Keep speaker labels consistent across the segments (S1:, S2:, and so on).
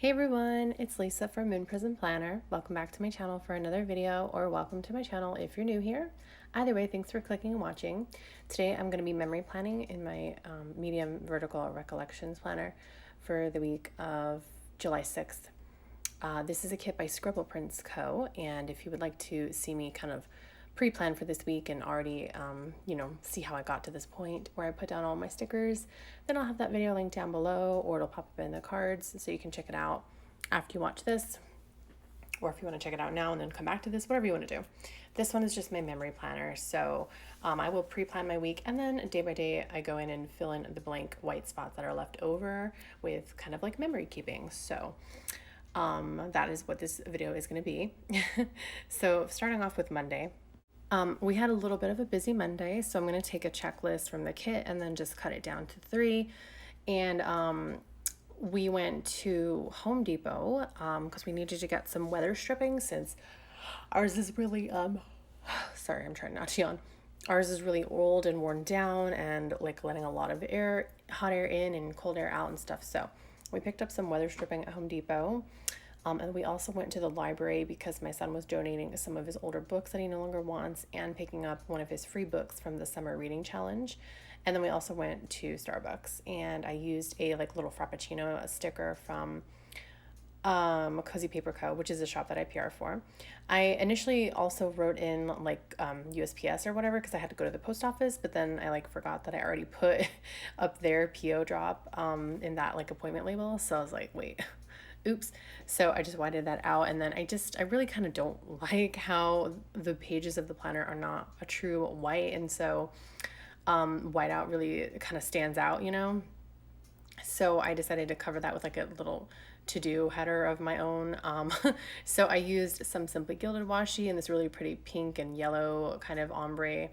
S1: Hey everyone, it's Lisa from Moonprismplanner. Welcome back to my channel for another video, or welcome to my channel if you're new here. Either way, thanks for clicking and watching. Today I'm going to be memory planning in my medium vertical Recollections planner for the week of July 6th. This is a kit by Scribble Prints Co. And if you would like to see me kind of pre-plan for this week and already, see how I got to this point where I put down all my stickers, then I'll have that video linked down below, or it'll pop up in the cards so you can check it out after you watch this, or if you want to check it out now and then come back to this, whatever you want to do. This one is just my memory planner, so I will pre-plan my week, and then day by day I go in and fill in the blank white spots that are left over with kind of like memory keeping. So that is what this video is going to be. So starting off with Monday, we had a little bit of a busy Monday, so I'm going to take a checklist from the kit and then just cut it down to 3. And we went to Home Depot because we needed to get some weather stripping, since ours is really, sorry, I'm trying not to yawn. Ours is really old and worn down and like letting a lot of air, hot air in and cold air out and stuff. So we picked up some weather stripping at Home Depot. And we also went to the library because my son was donating some of his older books that he no longer wants and picking up one of his free books from the summer reading challenge. And then we also went to Starbucks, and I used a like little Frappuccino sticker from Cozy Paper Co., which is a shop that I PR for. I initially also wrote in like USPS or whatever because I had to go to the post office, but then I like forgot that I already put up their PO drop in that like appointment label. So I was like, wait, oops. So I just whited that out, and then I really kind of don't like how the pages of the planner are not a true white, and so white out really kind of stands out, you know? So I decided to cover that with like a little to-do header of my own. So I used some Simply Gilded washi and this really pretty pink and yellow kind of ombre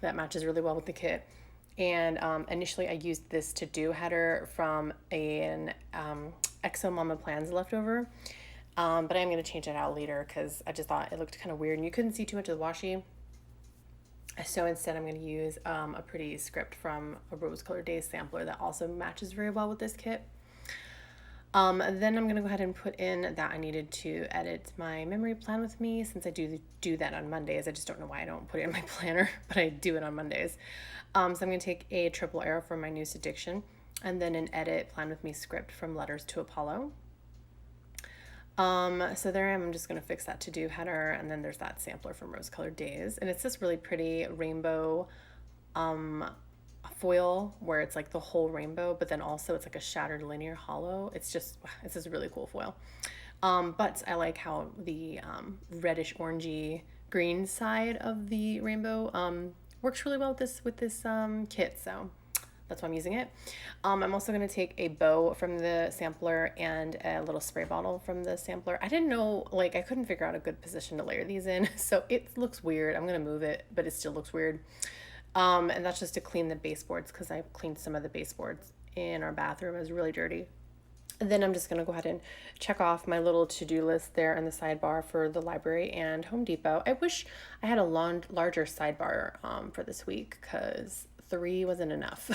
S1: that matches really well with the kit. And initially I used this to-do header from an XO Mama Plans leftover. But I'm going to change it out later because I just thought it looked kind of weird and you couldn't see too much of the washi. So instead I'm going to use a pretty script from a Colored Daze sampler that also matches very well with this kit. Then I'm going to go ahead and put in that I needed to edit my memory plan with me, since I do that on Mondays. I just don't know why I don't put it in my planner, but I do it on Mondays. So I'm going to take a triple arrow from my newest addiction, and then an edit plan with me script from Letters to Apollo. So there I am. I'm just going to fix that to-do header, and then there's that sampler from Colored Daze, and it's this really pretty rainbow foil where it's like the whole rainbow, but then also it's like a shattered linear hollow. It's just really cool foil. But I like how the reddish orangey green side of the rainbow works really well with this kit, so that's why I'm using it. I'm also going to take a bow from the sampler and a little spray bottle from the sampler. I didn't know, like I couldn't figure out a good position to layer these in, so it looks weird. I'm going to move it, but it still looks weird. And that's just to clean the baseboards, because I've cleaned some of the baseboards in our bathroom. It was really dirty. And then I'm just going to go ahead and check off my little to-do list there in the sidebar for the library and Home Depot. I wish I had a larger sidebar for this week, because 3 wasn't enough.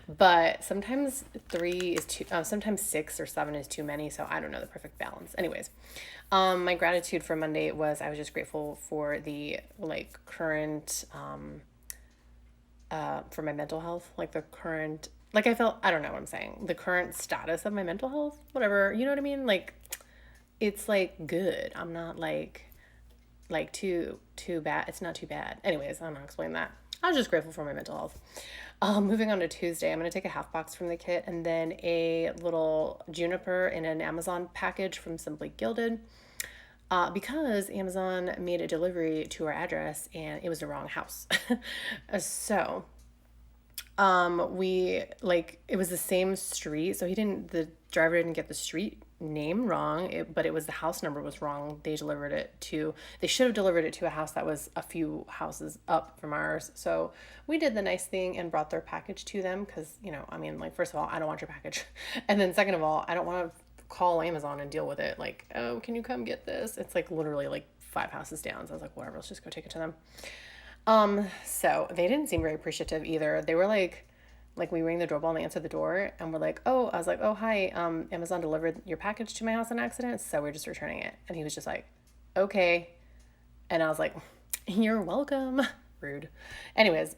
S1: But sometimes 3 is too, sometimes 6 or 7 is too many, so I don't know the perfect balance. Anyways, my gratitude for Monday was I was just grateful for the like current for my mental health, like the current, like I felt, I don't know what I'm saying, the current status of my mental health, whatever, you know what I mean? Like, it's like good. I'm not like too bad. It's not too bad. Anyways, I'm not explaining that. I was just grateful for my mental health. Moving on to Tuesday, I'm going to take a half box from the kit and then a little juniper in an Amazon package from Simply Gilded. Because Amazon made a delivery to our address and it was the wrong house. So, it was the same street. So the driver didn't get the street name wrong, but it was the house number was wrong. They should have delivered it to a house that was a few houses up from ours. So we did the nice thing and brought their package to them. Cause first of all, I don't want your package. And then second of all, I don't want to call Amazon and deal with it. Like, oh, can you come get this? It's like literally like 5 houses down. So I was like, whatever, let's just go take it to them. So they didn't seem very appreciative either. They were like, Like we rang the doorbell and they answered the door and we're like, oh, I was like, oh, hi, Amazon delivered your package to my house on accident, so we're just returning it. And he was just like, okay. And I was like, you're welcome. Rude. Anyways,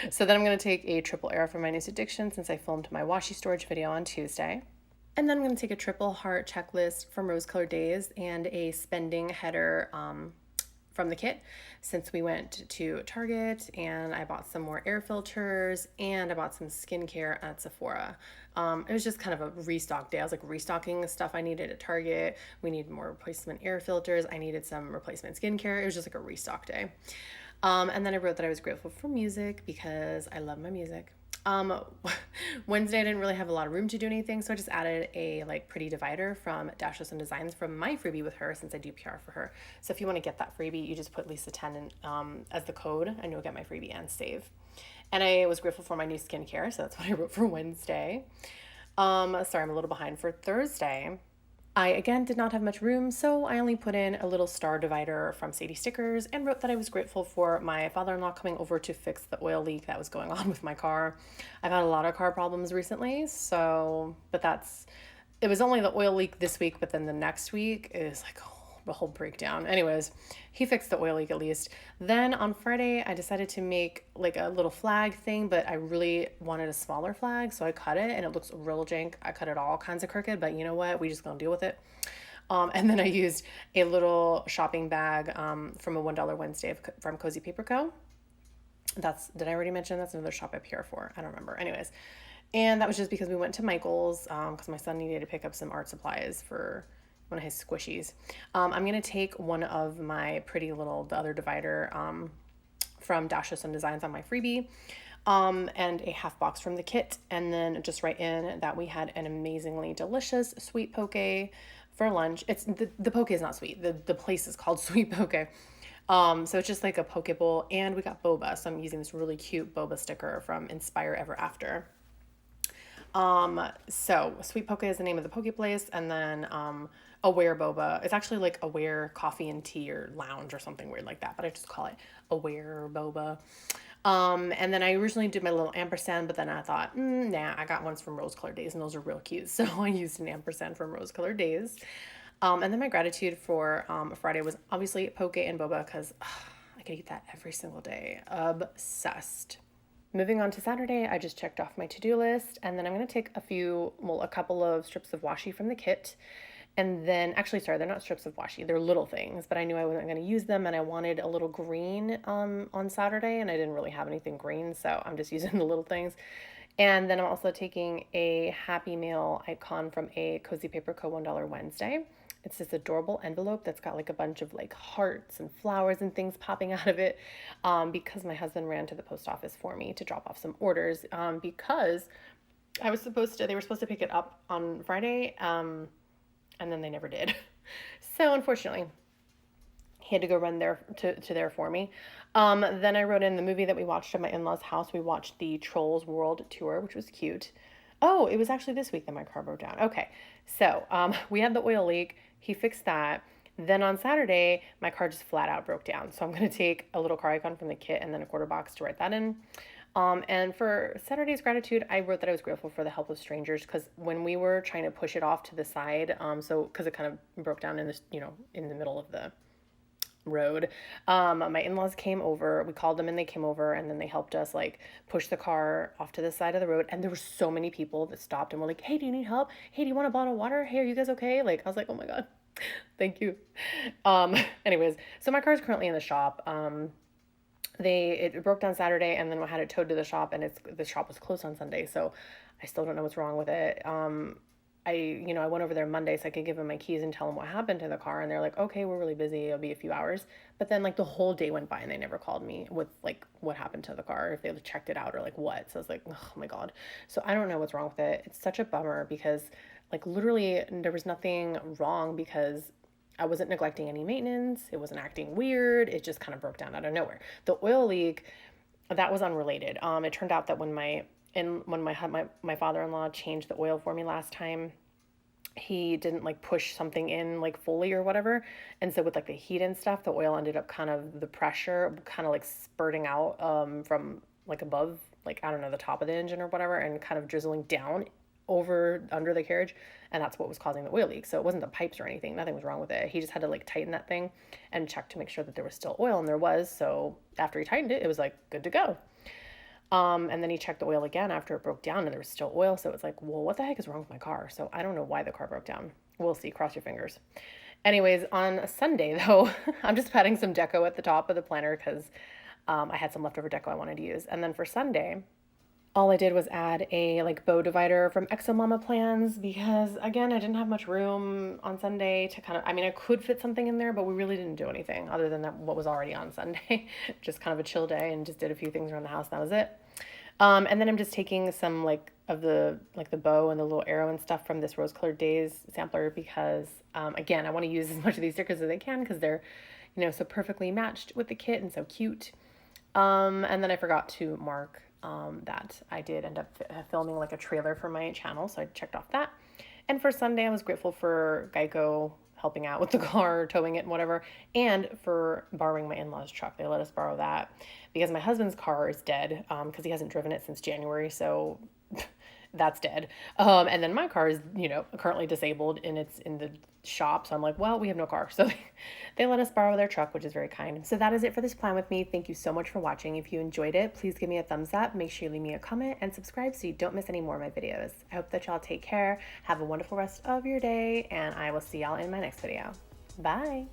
S1: so then I'm going to take a triple arrow for my newest addiction since I filmed my washi storage video on Tuesday. And then I'm going to take a triple heart checklist from Colored Daze and a spending header from the kit since we went to Target and I bought some more air filters and I bought some skincare at Sephora. It was just kind of a restock day. I was like restocking the stuff I needed at Target. We needed more replacement air filters. I needed some replacement skincare. It was just like a restock day. And then I wrote that I was grateful for music because I love my music. Wednesday I didn't really have a lot of room to do anything, so I just added a like pretty divider from Dash With Me Designs from my freebie with her since I do PR for her. So if you want to get that freebie, you just put Lisa10 in, as the code and you'll get my freebie and save. And I was grateful for my new skincare, so that's what I wrote for Wednesday. Sorry, I'm a little behind for Thursday. I again did not have much room, so I only put in a little star divider from Sadie Stickers and wrote that I was grateful for my father-in-law coming over to fix the oil leak that was going on with my car. I've had a lot of car problems recently, so, it was only the oil leak this week, but then the next week is like a whole breakdown. Anyways, he fixed the oil leak at least. Then on Friday, I decided to make like a little flag thing, but I really wanted a smaller flag, so I cut it and it looks real jank. I cut it all kinds of crooked, but you know what? We just gonna deal with it. And then I used a little shopping bag from a $1 Wednesday from Cozy Paper Co. Did I already mention that's another shop I PR for? I don't remember. Anyways, and that was just because we went to Michael's because my son needed to pick up some art supplies for one of his squishies. I'm going to take one of my the other divider from Dash With Me Designs on my freebie and a half box from the kit. And then just write in that we had an amazingly delicious sweet poke for lunch. It's the poke is not sweet. The place is called Sweet Poke. So it's just like a poke bowl and we got boba. So I'm using this really cute boba sticker from Inspire Ever After. So Sweet Poke is the name of the poke place, and then Aware Boba. It's actually like Aware Coffee and Tea or Lounge or something weird like that, but I just call it Aware Boba. And then I originally did my little ampersand, but then I thought, nah, I got ones from Colored Daze and those are real cute. So I used an ampersand from Colored Daze. And then my gratitude for Friday was obviously poke and boba because I could eat that every single day. Obsessed. Moving on to Saturday, I just checked off my to-do list, and then I'm going to take a couple of strips of washi from the kit. And then, actually, sorry, they're not strips of washi, they're little things, but I knew I wasn't going to use them, and I wanted a little green on Saturday, and I didn't really have anything green, so I'm just using the little things. And then I'm also taking a Happy Meal icon from a Cozy Paper Co. $1 Wednesday. It's this adorable envelope that's got like a bunch of like hearts and flowers and things popping out of it because my husband ran to the post office for me to drop off some orders because they were supposed to pick it up on Friday and then they never did. So unfortunately, he had to go run there to there for me. Then I wrote in the movie that we watched at my in-laws' house. We watched the Trolls World Tour, which was cute. Oh, it was actually this week that my car broke down. Okay, so we had the oil leak. He fixed that. Then on Saturday, my car just flat out broke down. So I'm going to take a little car icon from the kit and then a quarter box to write that in. And for Saturday's gratitude, I wrote that I was grateful for the help of strangers because when we were trying to push it off to the side, because it kind of broke down in this, in the middle of the road, my in-laws came over. We called them and they came over and then they helped us like push the car off to the side of the road. And there were so many people that stopped and were like, hey, do you need help? Hey, do you want a bottle of water? Hey, are you guys okay? Like, I was like, oh my God, thank you. Anyways, so my car is currently in the shop. It broke down Saturday and then I had it towed to the shop and the shop was closed on Sunday. So I still don't know what's wrong with it. I went over there Monday so I could give them my keys and tell them what happened to the car. And they're like, okay, we're really busy. It'll be a few hours. But then like the whole day went by and they never called me with like what happened to the car, if they checked it out or like what. So I was like, oh my God. So I don't know what's wrong with it. It's such a bummer because like literally there was nothing wrong because I wasn't neglecting any maintenance. It wasn't acting weird. It just kind of broke down out of nowhere. The oil leak, that was unrelated. It turned out that when my father-in-law changed the oil for me last time, he didn't like push something in like fully or whatever. And so with like the heat and stuff, the oil ended up the pressure kind of like spurting out from like above, like, I don't know, the top of the engine or whatever, and kind of drizzling down under the carriage, and that's what was causing the oil leak. So it wasn't the pipes or anything, nothing was wrong with it. He just had to like tighten that thing and check to make sure that there was still oil, and there was. So after he tightened it, it was like good to go. And then he checked the oil again after it broke down, and there was still oil. So it's like, well, what the heck is wrong with my car? So I don't know why the car broke down. We'll see, cross your fingers. Anyways, on Sunday though, I'm just patting some deco at the top of the planner because I had some leftover deco I wanted to use. And then for Sunday, all I did was add a like bow divider from Exo Mama Plans because, again, I didn't have much room on Sunday to kind of, I mean, I could fit something in there, but we really didn't do anything other than what was already on Sunday. Just kind of a chill day, and just did a few things around the house, and that was it. And then I'm just taking some like the bow and the little arrow and stuff from this Colored Daze sampler because, again, I want to use as much of these stickers as I can because they're, so perfectly matched with the kit and so cute. And then I forgot to mark that I did end up filming like a trailer for my channel, so I checked off that. And for Sunday, I was grateful for Geico helping out with the car, towing it and whatever, and for borrowing my in-laws' truck. They let us borrow that because my husband's car is dead because he hasn't driven it since January, so that's dead. And then my car is, currently disabled and it's in the shop. So I'm like, well, we have no car. So they let us borrow their truck, which is very kind. So that is it for this plan with me. Thank you so much for watching. If you enjoyed it, please give me a thumbs up. Make sure you leave me a comment and subscribe so you don't miss any more of my videos. I hope that y'all take care. Have a wonderful rest of your day, and I will see y'all in my next video. Bye.